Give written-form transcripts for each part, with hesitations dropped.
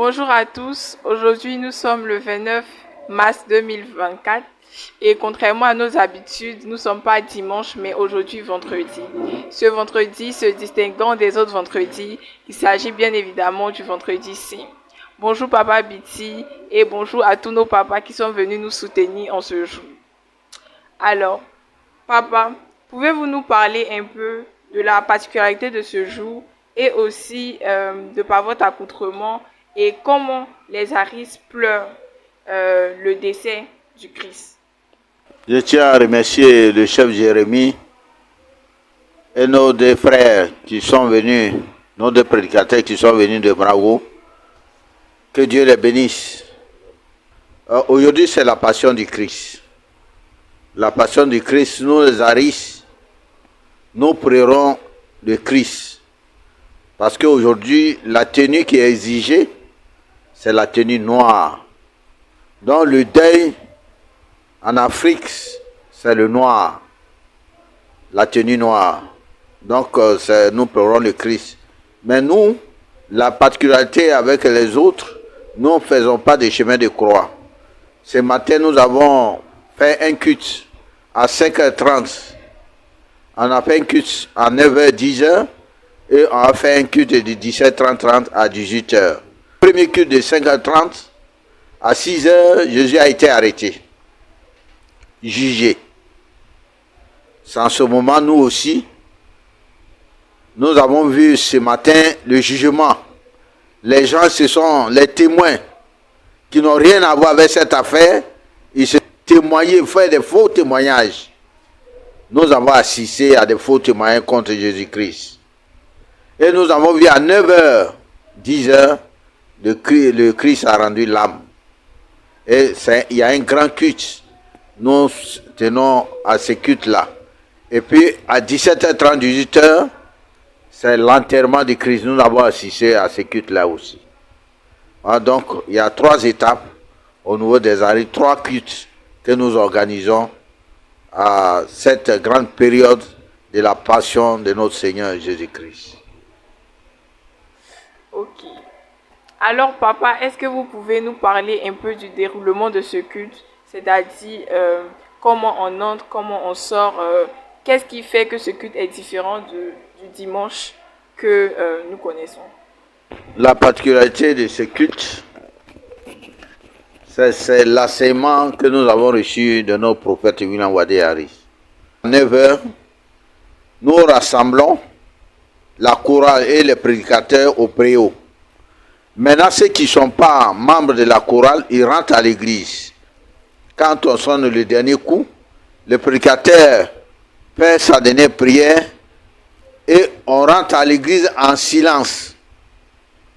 Bonjour à tous, aujourd'hui nous sommes le 29 mars 2024 et contrairement à nos habitudes, nous ne sommes pas dimanche mais aujourd'hui vendredi. Ce vendredi se distinguant des autres vendredis, il s'agit bien évidemment du vendredi saint. Bonjour Papa Biti et bonjour à tous nos papas qui sont venus nous soutenir en ce jour. Alors, Papa, pouvez-vous nous parler un peu de la particularité de ce jour et aussi de par votre accoutrement et comment les Haris pleurent le décès du Christ? Je tiens à remercier le chef Jérémie et nos deux frères qui sont venus, nos deux prédicateurs qui sont venus de Bravo. Que Dieu les bénisse. Aujourd'hui, c'est la passion du Christ. La passion du Christ, nous les Haris, nous prierons le Christ. Parce qu'aujourd'hui, la tenue qui est exigée, c'est la tenue noire. Dans le deuil, en Afrique, c'est le noir. La tenue noire. Donc, nous prierons le Christ. Mais nous, la particularité avec les autres, nous ne faisons pas de chemin de croix. Ce matin, nous avons fait un culte à 5h30. On a fait un culte à 9h, 10h. Et on a fait un culte de 17h30 à 18h. Premier culte de 5h30, à 6h, Jésus a été arrêté, jugé. C'est en ce moment, nous aussi, nous avons vu ce matin le jugement. Les gens, ce sont les témoins qui n'ont rien à voir avec cette affaire. Ils se témoignaient, font des faux témoignages. Nous avons assisté à des faux témoignages contre Jésus-Christ. Et nous avons vu à 9h, 10h, le Christ a rendu l'âme. Et il y a un grand culte. Nous tenons à ce culte-là. Et puis à 17h30, 18h, c'est l'enterrement du Christ. Nous avons assisté à ce culte-là aussi. Donc, il y a 3 étapes au niveau des Haris, 3 cultes que nous organisons à cette grande période de la passion de notre Seigneur Jésus-Christ. Ok. Alors, Papa, est-ce que vous pouvez nous parler un peu du déroulement de ce culte? C'est-à-dire, comment on entre, comment on sort, qu'est-ce qui fait que ce culte est différent du dimanche que nous connaissons? La particularité de ce culte, c'est l'enseignement que nous avons reçu de notre prophète William Wadé Harris. À 9h, nous rassemblons la chorale et les prédicateurs au préau. Maintenant, ceux qui ne sont pas membres de la chorale, ils rentrent à l'église. Quand on sonne le dernier coup, le prédicateur fait sa dernière prière et on rentre à l'église en silence.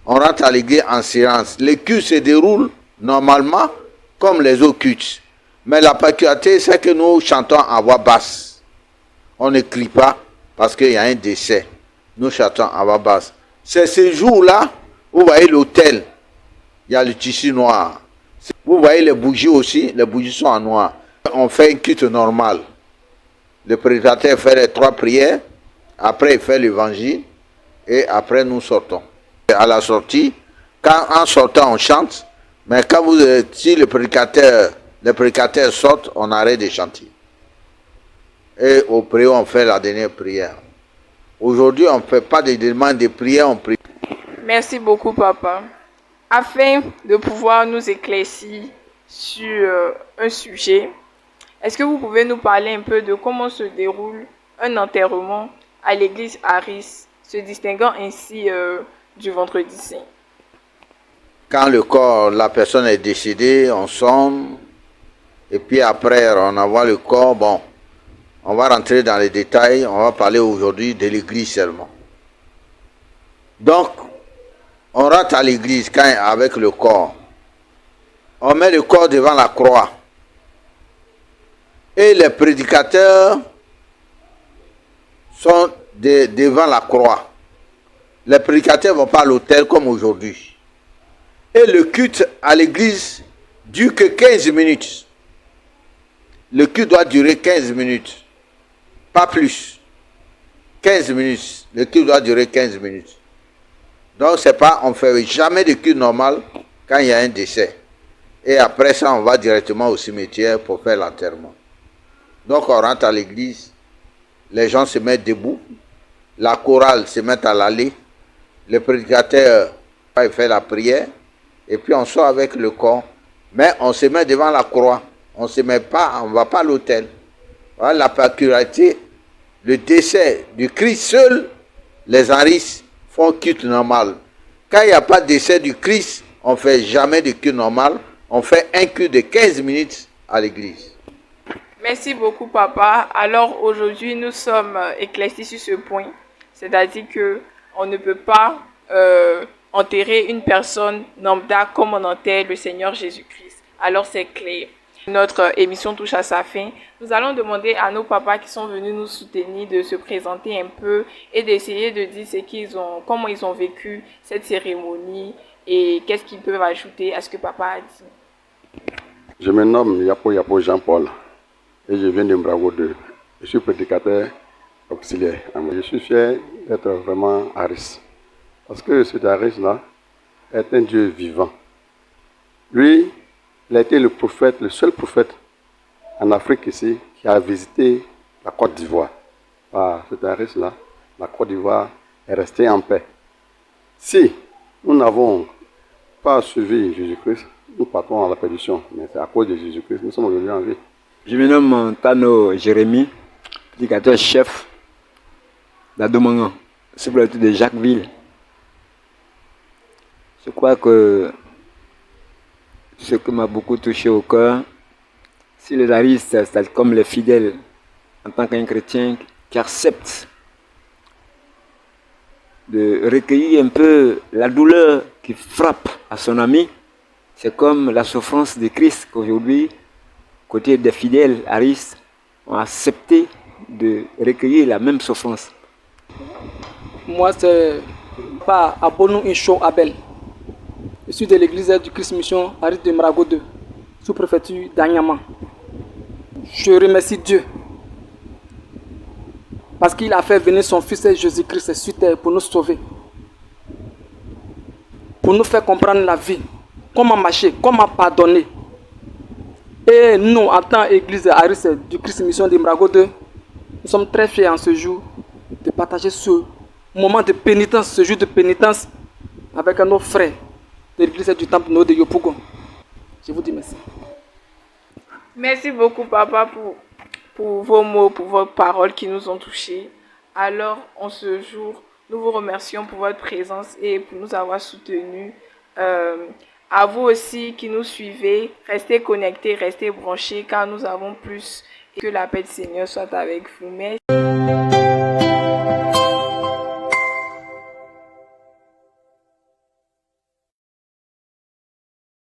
On rentre à l'église en silence. Les cultes se déroulent normalement comme les autres cultes. Mais la particularité, c'est que nous chantons à voix basse. On ne crie pas parce qu'il y a un décès. Nous chantons à voix basse. C'est ce jour-là, vous voyez l'autel, il y a le tissu noir. Vous voyez les bougies aussi, les bougies sont en noir. On fait un culte normal. Le prédicateur fait les 3 prières, après il fait l'évangile, et après nous sortons. À la sortie, en sortant on chante, mais si les prédicateurs sortent, on arrête de chanter. Et au préau, on fait la dernière prière. Aujourd'hui, on ne fait pas de demande de prière, on prie. Merci beaucoup, Papa. Afin de pouvoir nous éclaircir sur un sujet, est-ce que vous pouvez nous parler un peu de comment se déroule un enterrement à l'église Haris, se distinguant ainsi du vendredi saint? Quand la personne est décédée, on sonne, et puis après, on envoie le corps. Bon, on va rentrer dans les détails, on va parler aujourd'hui de l'église seulement. Donc, on rentre à l'église avec le corps. On met le corps devant la croix. Et les prédicateurs sont devant la croix. Les prédicateurs ne vont pas à l'autel comme aujourd'hui. Et le culte à l'église dure que 15 minutes. Le culte doit durer 15 minutes. Pas plus. 15 minutes. Le culte doit durer 15 minutes. Donc, on ne fait jamais de culte normal quand il y a un décès. Et après ça, on va directement au cimetière pour faire l'enterrement. Donc on rentre à l'église, les gens se mettent debout, la chorale se met à l'allée, le prédicateur fait la prière, et puis on sort avec le corps, mais on se met devant la croix, on ne va pas à l'autel. Voilà la particularité, le décès du Christ seul, les Henristes font culte normal. Quand il n'y a pas de décès du Christ, on ne fait jamais de culte normal, on fait un culte de 15 minutes à l'église. Merci beaucoup, papa. Alors, aujourd'hui, nous sommes éclaircis sur ce point. C'est-à-dire qu'on ne peut pas enterrer une personne lambda comme on enterre le Seigneur Jésus-Christ. Alors, c'est clair. Notre émission touche à sa fin. Nous allons demander à nos papas qui sont venus nous soutenir de se présenter un peu et d'essayer de dire comment ils ont vécu cette cérémonie et qu'est-ce qu'ils peuvent ajouter à ce que papa a dit. Je me nomme Yapo Jean-Paul et je viens de Mbrago 2. Je suis prédicateur auxiliaire. Je suis fier d'être vraiment Haris. Parce que cet Haris-là est un Dieu vivant. Lui, il a été le seul prophète en Afrique ici qui a visité la Côte d'Ivoire. Par cet Haris-là, la Côte d'Ivoire est restée en paix. Si nous n'avons pas suivi Jésus-Christ, nous partons à la perdition. Mais c'est à cause de Jésus-Christ, nous sommes aujourd'hui en vie. Je me nomme Tano Jérémy, prédicateur chef d'Adomangan, sur le de Jacquesville. Je crois que ce qui m'a beaucoup touché au cœur, c'est les aristes, c'est comme les fidèles, en tant qu'un chrétien qui accepte de recueillir un peu la douleur qui frappe à son ami. C'est comme la souffrance de Christ qu'aujourd'hui, côté des fidèles aristes, ont accepté de recueillir la même souffrance. Moi, c'est pas Abonou Incho Abel. Je suis de l'église du Christ Mission Aris de Mrago 2, sous-préfecture d'Anyama. Je remercie Dieu parce qu'il a fait venir son fils Jésus-Christ sur terre pour nous sauver, pour nous faire comprendre la vie, comment marcher, comment pardonner. Et nous, en tant qu'église Aris du Christ Mission de Mrago 2, nous sommes très fiers en ce jour de partager ce moment de pénitence, ce jour de pénitence avec nos frères de l'église du temple de Yopougon. Je vous dis merci. Merci beaucoup, papa, pour vos mots, pour vos paroles qui nous ont touchés. Alors, en ce jour, nous vous remercions pour votre présence et pour nous avoir soutenus. À vous aussi qui nous suivez, restez connectés, restez branchés, car nous avons plus et que la paix du Seigneur soit avec vous. Merci.